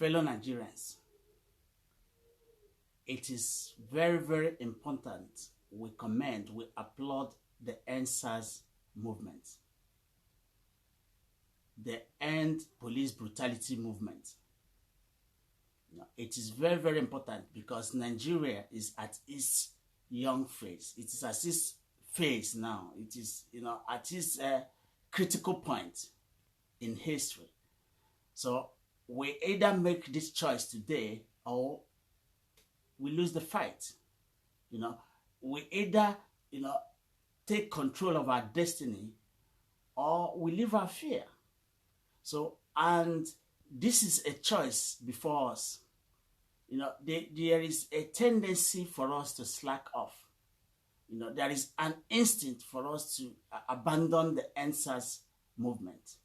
Fellow Nigerians, it is very, very important we commend, we applaud the EndSARS movement, the End Police Brutality movement. It is very, very important because Nigeria is at its young phase. It is at its phase now. It is, at its critical point in history. So we either make this choice today or we lose the fight. We either, take control of our destiny or we live our fear. So, and this is a choice before us. There is a tendency for us to slack off. There is an instinct for us to abandon the EndSARS movement.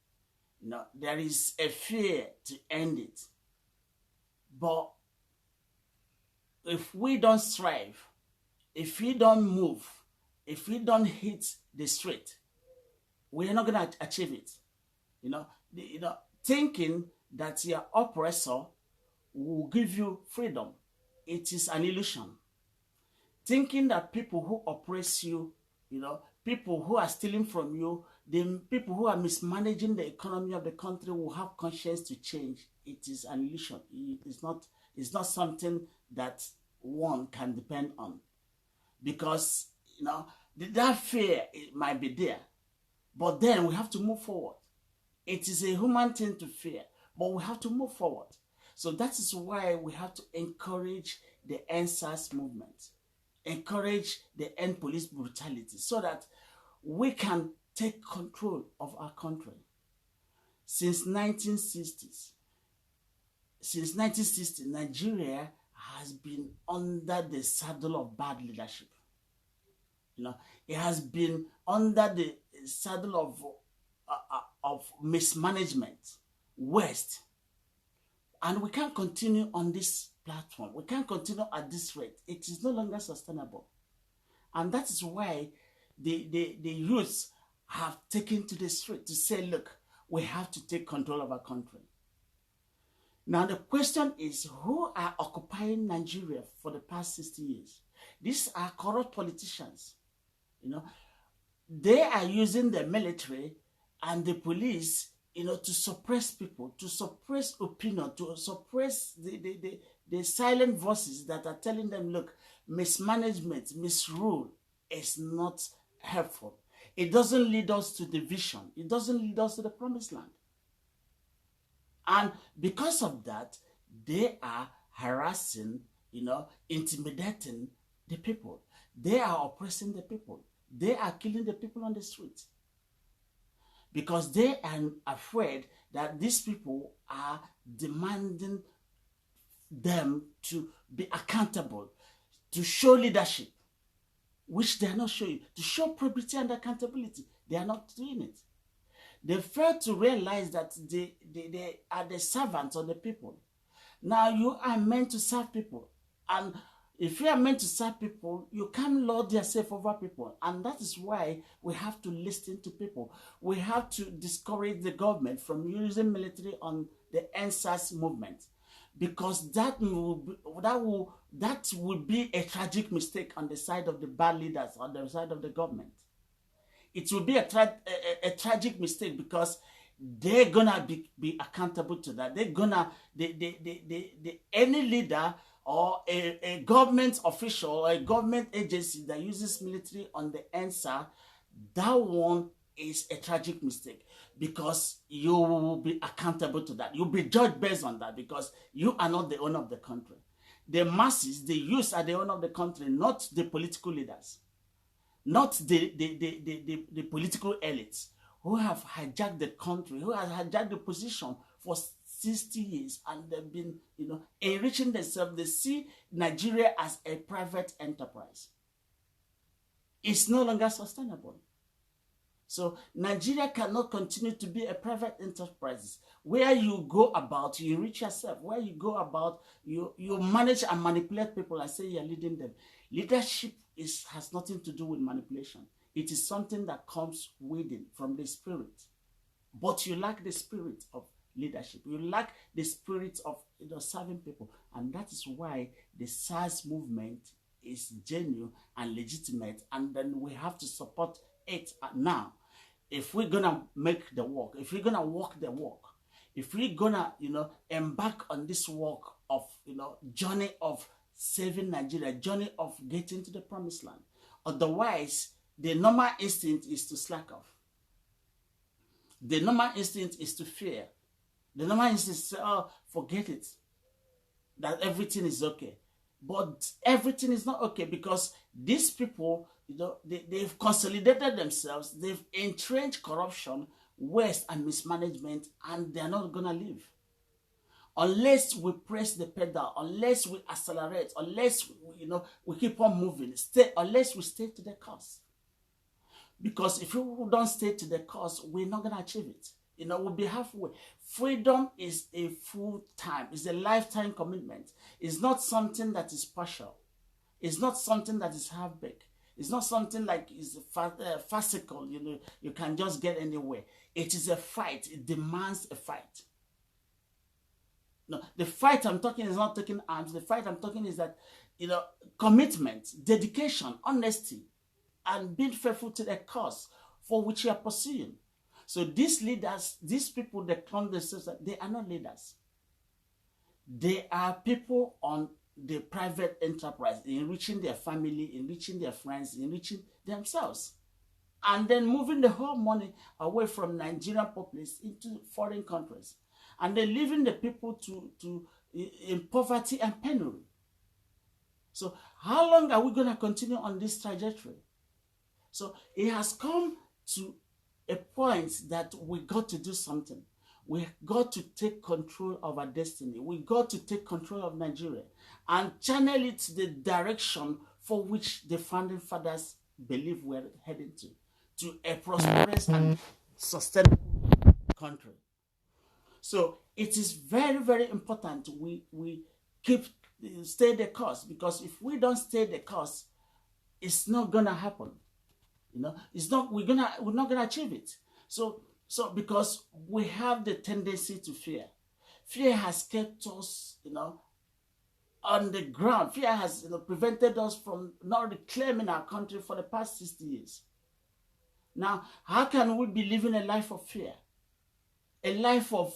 There is a fear to end it. But if we don't strive, if we don't move, if we don't hit the street, we are not going to achieve it. Thinking that your oppressor will give you freedom, it is an illusion. Thinking that people who oppress you, people who are stealing from you, the people who are mismanaging the economy of the country will have conscience to change, it is an illusion. It's not something that one can depend on. Because, that fear, it might be there. But then we have to move forward. It is a human thing to fear, but we have to move forward. So that is why we have to encourage the EndSARS movement, encourage the End Police Brutality, so that we can take control of our country. Since 1960, Nigeria has been under the saddle of bad leadership. It has been under the saddle of mismanagement, waste. And we can't continue on this platform. We can't continue at this rate. It is no longer sustainable. And that is why the youths have taken to the street to say, look, we have to take control of our country. Now the question is, who are occupying Nigeria for the past 60 years? These are corrupt politicians. They are using the military and the police, to suppress people, to suppress opinion, to suppress the silent voices that are telling them, look, mismanagement, misrule is not helpful. It doesn't lead us to the vision. It doesn't lead us to the promised land. And because of that, they are harassing, intimidating the people. They are oppressing the people. They are killing the people on the street. Because they are afraid that these people are demanding them to be accountable, to show leadership, which they are not showing, to show probity and accountability. They are not doing it. They fail to realize that they are the servants of the people. Now you are meant to serve people. And if you are meant to serve people, you can't lord yourself over people. And that is why we have to listen to people. We have to discourage the government from using military on the EndSARS movement. Because that would be a tragic mistake on the side of the bad leaders, on the side of the government. It will be a tragic mistake because they're gonna be accountable to that. They're gonna any leader or a government official or a government agency that uses military on the EndSARS, that one is a tragic mistake because you will be accountable to that. You'll be judged based on that because you are not the owner of the country. The masses, the youth are the owner of the country, not the political leaders, not the political elites who have hijacked the country, who have hijacked the position for 60 years and they've been, enriching themselves. They see Nigeria as a private enterprise. It's no longer sustainable. So Nigeria cannot continue to be a private enterprise where you go about, you enrich yourself, where you go about, you manage and manipulate people and say you're leading them. Leadership has nothing to do with manipulation. It is something that comes within from the spirit. But you lack the spirit of leadership. You lack the spirit of serving people. And that is why the SARS movement is genuine and legitimate. And then we have to support it now. If we're going to make the work, if we're going to walk the walk, if we're going to, embark on this work of, journey of saving Nigeria, journey of getting to the promised land. Otherwise, the normal instinct is to slack off. The normal instinct is to fear. The normal instinct is to say, oh, forget it. That everything is okay. But everything is not okay because these people, they've consolidated themselves. They've entrenched corruption, waste, and mismanagement, and they're not going to leave. Unless we press the pedal, unless we accelerate, unless we keep on moving, unless we stay to the course. Because if we don't stay to the course, we're not going to achieve it. We'll be halfway. Freedom is a full-time, it's a lifetime commitment. It's not something that is partial. It's not something that is half-baked. It's not something like is farcical, you can just get anywhere. It is a fight. It demands a fight. No, the fight I'm talking is not taking arms. The fight I'm talking is that, commitment, dedication, honesty, and being faithful to the cause for which you are pursuing. So these leaders, these people that call themselves, they are not leaders. They are people on the private enterprise, enriching their family, enriching their friends, enriching themselves. And then moving the whole money away from Nigerian populace into foreign countries. And then leaving the people in poverty and penury. So how long are we going to continue on this trajectory? So it has come to a point that we got to do something. We got to take control of our destiny. We got to take control of Nigeria and channel it to the direction for which the founding fathers believe we're heading to a prosperous and sustainable country. So it is very, very important we stay the course, because if we don't stay the course, it's not gonna happen. It's not we're not gonna achieve it. So because we have the tendency to fear. Fear has kept us, on the ground. Fear has prevented us from not reclaiming our country for the past 60 years. Now, how can we be living a life of fear? A life of,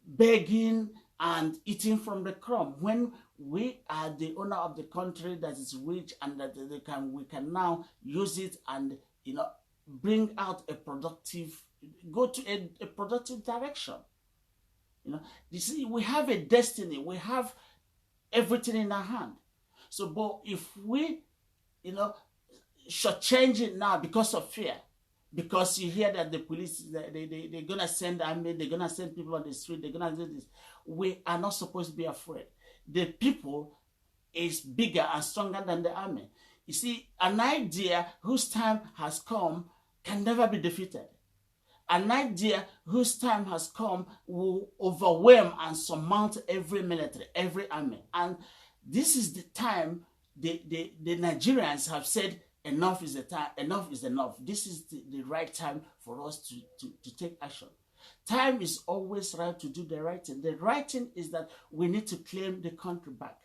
begging and eating from the crumb when we are the owner of the country that is rich and that we can now use it and, bring out go to a productive direction. You see, we have a destiny. We have everything in our hand. So, but if we, shortchange it now because of fear, because you hear that the police, they're going to send army, they're going to send people on the street, they're going to do this. We are not supposed to be afraid. The people is bigger and stronger than the army. You see, an idea whose time has come can never be defeated. An idea whose time has come will overwhelm and surmount every military, every army. And this is the time the Nigerians have said, enough is the time, enough is enough. This is the right time for us to take action. Time is always right to do the right thing. The right thing is that we need to claim the country back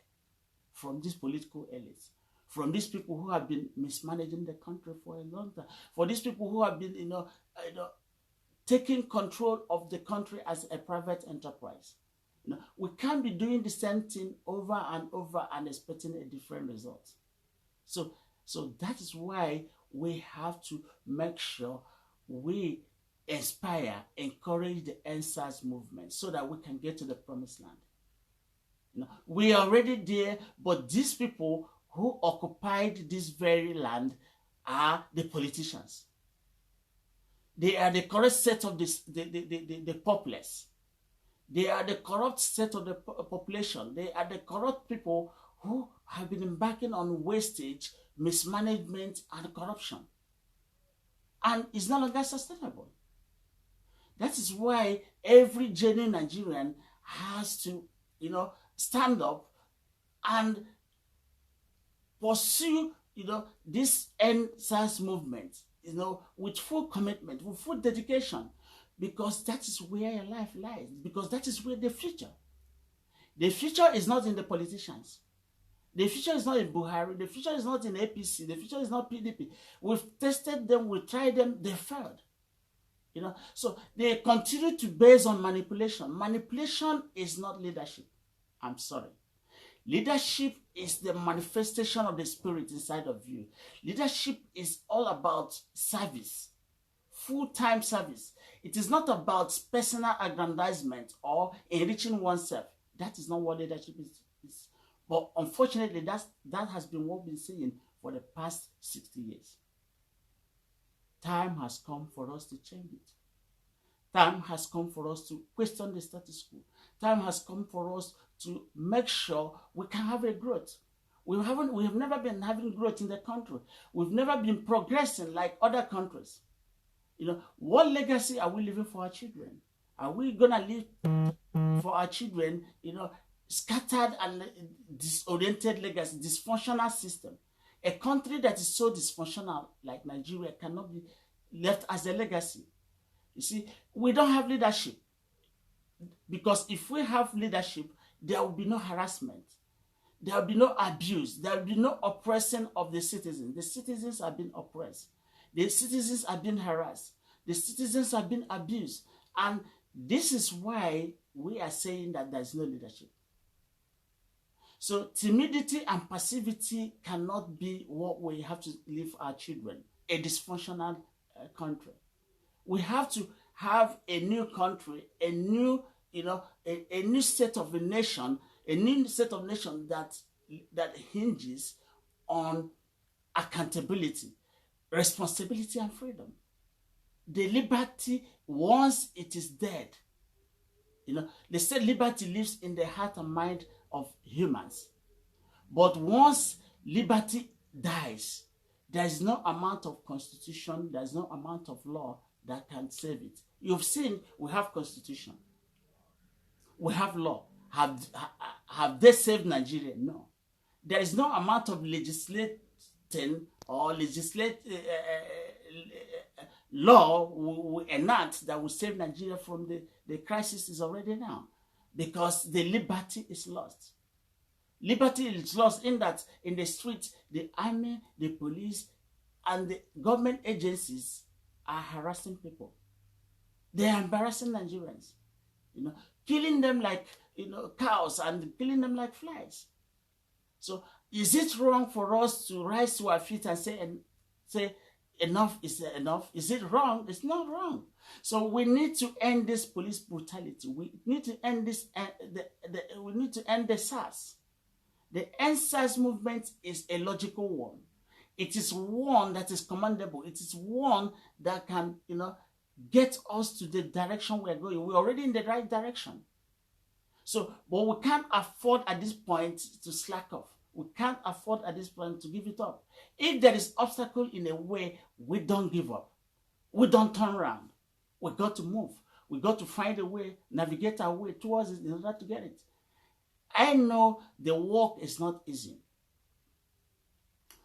from these political elites, from these people who have been mismanaging the country for a long time, for these people who have been, taking control of the country as a private enterprise. We can't be doing the same thing over and over and expecting a different result. So that is why we have to make sure we inspire, encourage the NSAS movement so that we can get to the promised land. We are already there, but these people who occupied this very land are the politicians. They are the corrupt set of the populace. They are the corrupt set of the population. They are the corrupt people who have been embarking on wastage, mismanagement, and corruption. And it's no longer sustainable. That is why every genuine Nigerian has to, stand up and pursue, this NSAS movement, with full commitment, with full dedication, Because that is where your life lies. Because that is where the future. The future is not in the politicians. The future is not in Buhari. The future is not in APC. The future is not PDP. We've tested them. We tried them. They failed. So they continue to base on manipulation. Manipulation is not leadership. I'm sorry. Leadership is the manifestation of the spirit inside of you. Leadership is all about service, full-time service. It is not about personal aggrandizement or enriching oneself. That is not what leadership is. But unfortunately, that has been what we've been saying for the past 60 years. Time has come for us to change it. Time has come for us to question the status quo. Time has come for us to make sure we can have a growth. We have never been having growth in the country. We've never been progressing like other countries. What legacy are we leaving for our children? Are we gonna leave for our children, scattered and disoriented legacy, dysfunctional system? A country that is so dysfunctional like Nigeria cannot be left as a legacy. You see, we don't have leadership. Because if we have leadership, there will be no harassment. There will be no abuse. There will be no oppression of the citizens. The citizens are being oppressed. The citizens are being harassed. The citizens are being abused. And this is why we are saying that there is no leadership. So timidity and passivity cannot be what we have to leave our children, a dysfunctional country. We have to have a new country, a new set of a nation, that hinges on accountability, responsibility, and freedom. The liberty, once it is dead, they say liberty lives in the heart and mind of humans. But once liberty dies, there is no amount of constitution, there is no amount of law that can save it. You've seen we have constitution. We have law. Have they saved Nigeria? No. There is no amount of legislating or law we enact that will save Nigeria from the crisis is already now, because the liberty is lost. Liberty is lost in that in the streets, the army, the police, and the government agencies are harassing people. They are embarrassing Nigerians, killing them like cows and killing them like flies. So is it wrong for us to rise to our feet and say enough is enough? Is it wrong? It's not wrong. So we need to end this police brutality. We need to end this. We need to end the SARS. The End SARS movement is a logical one. It is one that is commendable. It is one that can, get us to the direction we're going. We're already in the right direction. So, but we can't afford at this point to slack off. We can't afford at this point to give it up. If there is obstacle in a way, we don't give up. We don't turn around. We got to move. We got to find a way, navigate our way towards it in order to get it. I know the work is not easy.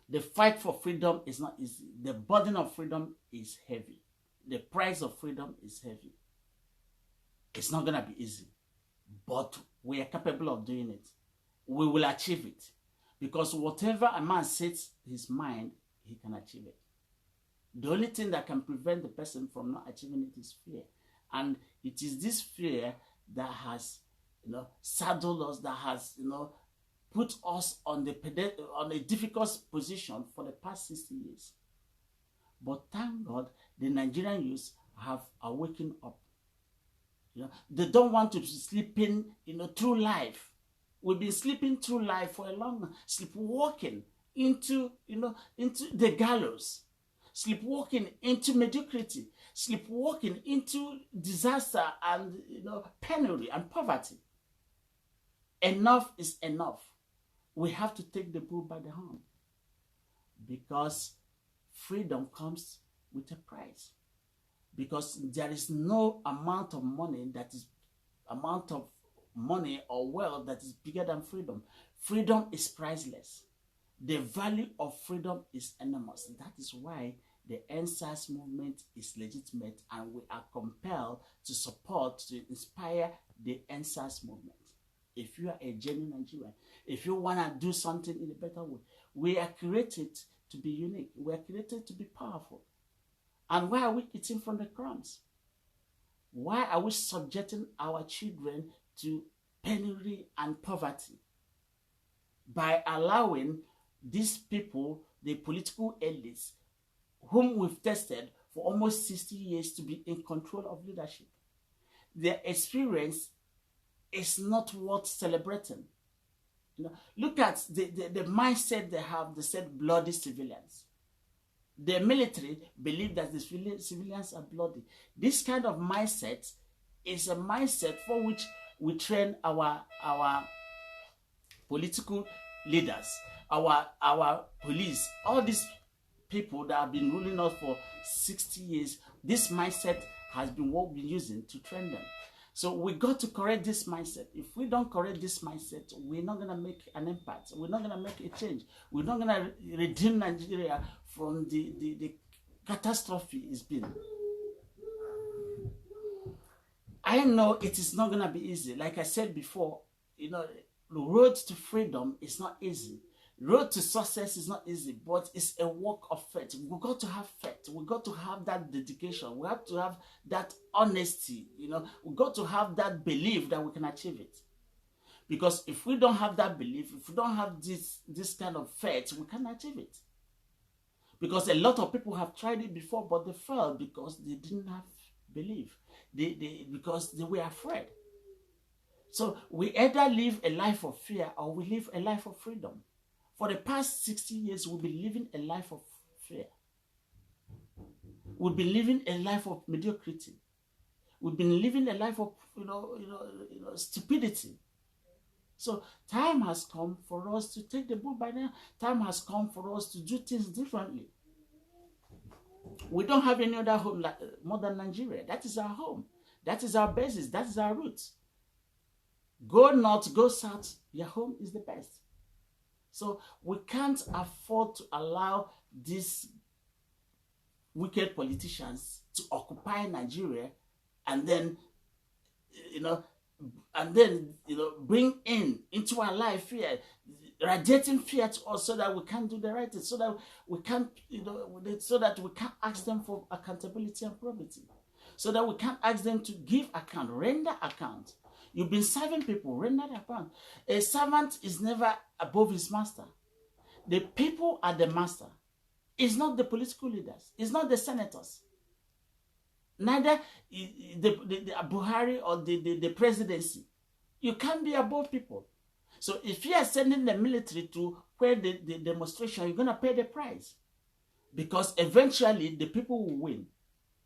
The fight for freedom is not easy. The burden of freedom is heavy. The price of freedom is heavy. It's not going to be easy. But we are capable of doing it. We will achieve it. Because whatever a man sets his mind, he can achieve it. The only thing that can prevent the person from not achieving it is fear. And it is this fear that has, saddled us, that has, put us on a difficult position for the past 60 years. But thank God, the Nigerian youth have awakened up. They don't want to be sleeping, through life. We've been sleeping through life for a long time, sleepwalking into the gallows, sleepwalking into mediocrity, sleepwalking into disaster and, penury and poverty. Enough is enough. We have to take the bull by the horn, because freedom comes with a price. Because there is no amount of money or wealth that is bigger than freedom. Freedom is priceless. The value of freedom is enormous. That is why the NSAS movement is legitimate, and we are compelled to support, to inspire the NSAS movement. If you are a genuine Nigerian, if you want to do something in a better way, we are created to be unique. We are created to be powerful. And why are we eating from the crumbs? Why are we subjecting our children to penury and poverty? By allowing these people, the political elites, whom we've tested for almost 60 years, to be in control of leadership. Their experience is not worth celebrating. You know, look at the mindset they have. They said bloody civilians. The military believe that the civilians are bloody. This kind of mindset is a mindset for which we train our political leaders, our police, all these people that have been ruling us for 60 years. This mindset has been what we're using to train them. So we got to correct this mindset. If we don't correct this mindset, we're not going to make an impact. We're not going to make a change. We're not going to redeem Nigeria from the catastrophe it's been. I know it is not going to be easy. Like I said before, you know, the road to freedom is not easy. Road to success is not easy, but it's a work of faith. We got to have faith. We got to have that dedication. We have to have that honesty. You know, we got to have that belief that we can achieve it. Because if we don't have that belief, if we don't have this kind of faith, we can't achieve it. Because a lot of people have tried it before, but they failed because they didn't have belief. Because they were afraid. So we either live a life of fear or we live a life of freedom. For the past 60 years, we've been living a life of fear. We've been living a life of mediocrity. We've been living a life of stupidity. So time has come for us to take the bull by the hand. Time has come for us to do things differently. We don't have any other home more than Nigeria. That is our home. That is our basis. That is our roots. Go north, go south. Your home is the best. So we can't afford to allow these wicked politicians to occupy Nigeria and then, bring into our life fear, radiating fear to us so that we can't do the right thing, so that we can't, so that we can't ask them for accountability and probity, so that we can't ask them to give account, render account. You've been serving people, render account. A servant is never above his master. The people are the master. It's not the political leaders. It's not the senators. Neither the Buhari or the presidency. You can't be above people. So if you are sending the military to where the demonstration, you're going to pay the price. Because eventually the people will win.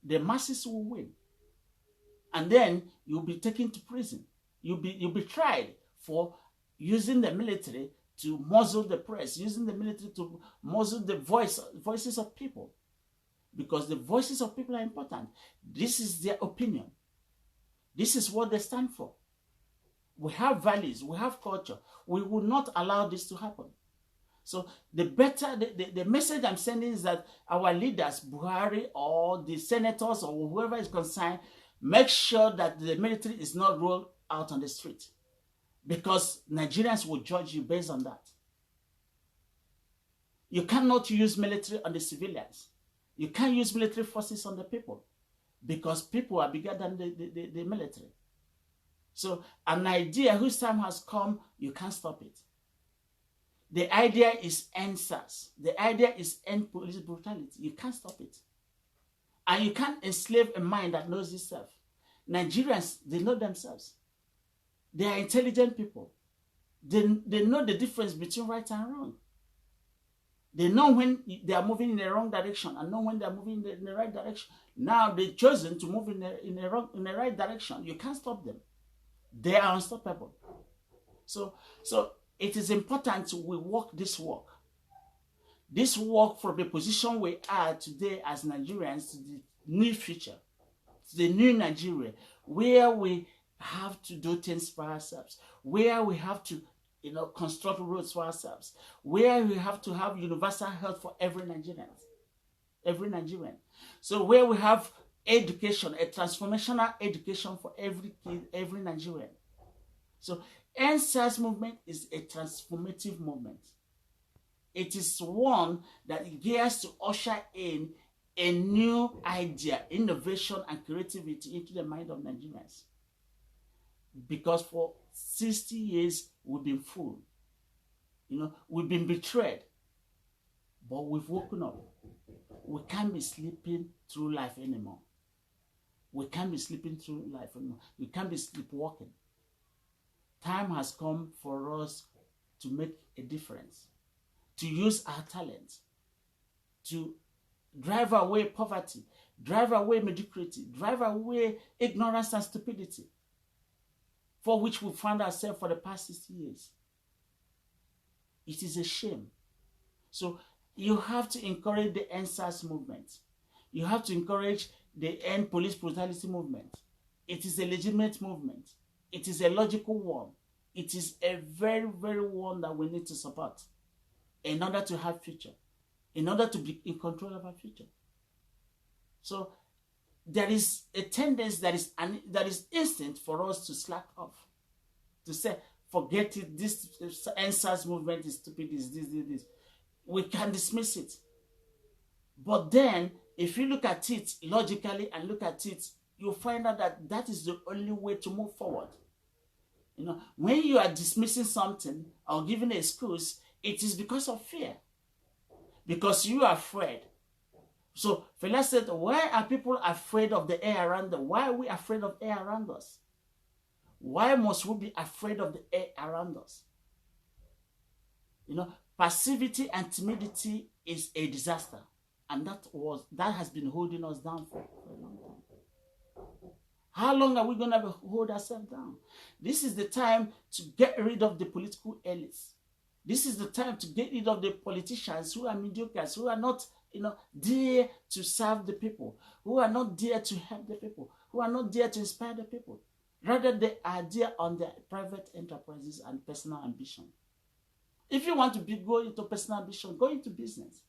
The masses will win. And then you'll be taken to prison. You'll be tried for using the military to muzzle the press, using the military to muzzle the voices of people. Because the voices of people are important. This is their opinion. This is what they stand for. We have values, we have culture. We will not allow this to happen. So the message I'm sending is that our leaders, Buhari or the senators or whoever is concerned, make sure that the military is not rolled out on the street, because Nigerians will judge you based on that. You cannot use military on the civilians. You can't use military forces on the people, because people are bigger than the military. So an idea whose time has come, you can't stop it. The idea is end SARS. The idea is end police brutality. You can't stop it. And you can't enslave a mind that knows itself. Nigerians, they know themselves. They are intelligent people. They know the difference between right and wrong. They know when they are moving in the wrong direction and know when they are moving in the right direction. Now they've chosen to move in the right direction. You can't stop them. They are unstoppable. So it is important we walk this walk. This walk from the position we are today as Nigerians to the new future, to the new Nigeria, where we have to do things for ourselves, where we have to construct roads for ourselves, where we have to have universal health for every Nigerian. every Nigerian. So where we have education, a transformational education for every kid, every Nigerian. So NSAS movement is a transformative movement. It is one that gears to usher in a new idea, innovation, and creativity into the mind of Nigerians. Because for 60 years, we've been fooled. We've been betrayed. But we've woken up. We can't be sleeping through life anymore. We can't be sleeping through life anymore. We can't be sleepwalking. Time has come for us to make a difference, to use our talents, to drive away poverty, drive away mediocrity, drive away ignorance and stupidity, for which we found ourselves for the past 60 years. It is a shame. So you have to encourage the NSAS movement. You have to encourage the End Police Brutality movement. It is a legitimate movement. It is a logical one. It is a very, very one that we need to support in order to have future, in order to be in control of our future. So there is a tendency that is instinct for us to slack off, to say, forget it, this NSAS movement is stupid, is this. We can dismiss it. But then, if you look at it logically and look at it, you'll find out that that is the only way to move forward. When you are dismissing something or giving an excuse, it is because of fear. Because you are afraid. So Fela said, why are people afraid of the air around them? Why are we afraid of air around us? Why must we be afraid of the air around us? Passivity and timidity is a disaster. And that has been holding us down for a long time. How long are we going to hold ourselves down? This is the time to get rid of the political elites. This is the time to get rid of the politicians who are mediocre, who are not, there to serve the people, who are not there to help the people, who are not there to inspire the people. Rather, they are there on their private enterprises and personal ambition. If you want to go into personal ambition, go into business.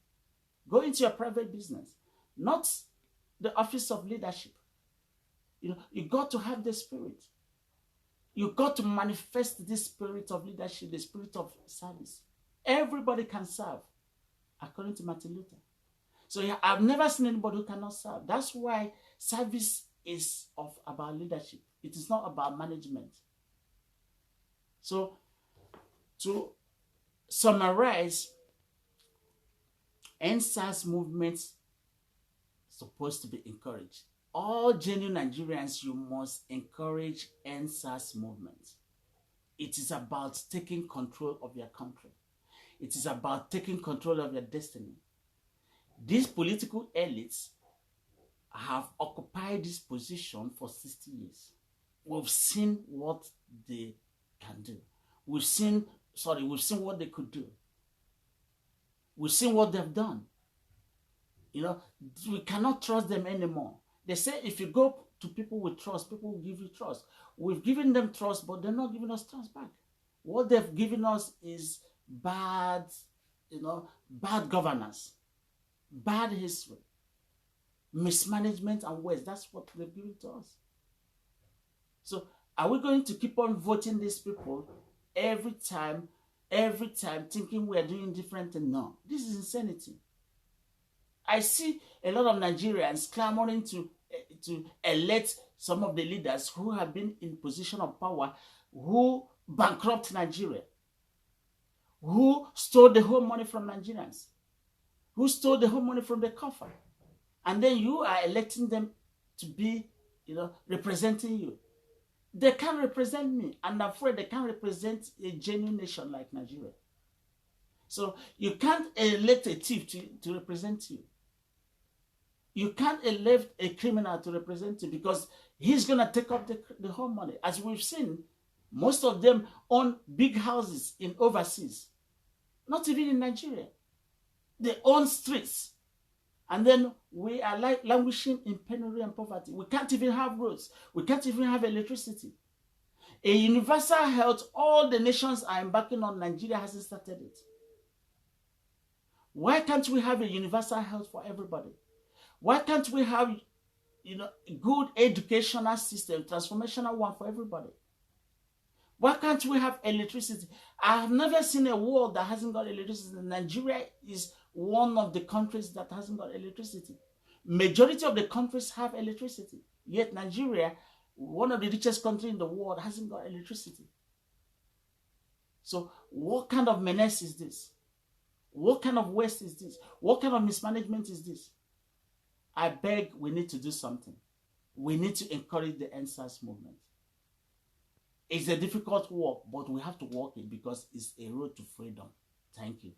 Go into your private business, not the office of leadership. You got to have the spirit. You got to manifest this spirit of leadership, the spirit of service. Everybody can serve, according to Martin Luther. So I've never seen anybody who cannot serve. That's why service is about leadership. It is not about management. So to summarize, NSAS movement is supposed to be encouraged. All genuine Nigerians, you must encourage NSAS movement. It is about taking control of your country. It is about taking control of your destiny. These political elites have occupied this position for 60 years. We've seen what they can do. We've seen what they could do. We've seen what they've done. We cannot trust them anymore. They say if you go to people with trust, people will give you trust. We've given them trust, but they're not giving us trust back. What they've given us is bad governance, bad history, mismanagement and waste. That's what they've given to us. So are we going to keep on voting these people every time, thinking we are doing different things? No, this is insanity. I see a lot of Nigerians clamoring to elect some of the leaders who have been in position of power, who bankrupt Nigeria, who stole the whole money from Nigerians, who stole the whole money from the coffer. And then you are electing them to be, representing you. They can't represent me, and I'm afraid they can't represent a genuine nation like Nigeria. So you can't elect a thief to represent you. You can't elect a criminal to represent you because he's going to take up the whole money. As we've seen, most of them own big houses in overseas, not even in Nigeria. They own streets. And then we are languishing in penury and poverty. We can't even have roads. We can't even have electricity. A universal health, all the nations are embarking on. Nigeria hasn't started it. Why can't we have a universal health for everybody? Why can't we have, good educational system, transformational one for everybody? Why can't we have electricity? I have never seen a world that hasn't got electricity. Nigeria is one of the countries that hasn't got electricity. Majority of the countries have electricity. Yet Nigeria, one of the richest countries in the world, hasn't got electricity. So what kind of menace is this? What kind of waste is this? What kind of mismanagement is this? I beg, we need to do something. We need to encourage the NSAS movement. It's a difficult walk, but we have to walk it because it's a road to freedom. Thank you.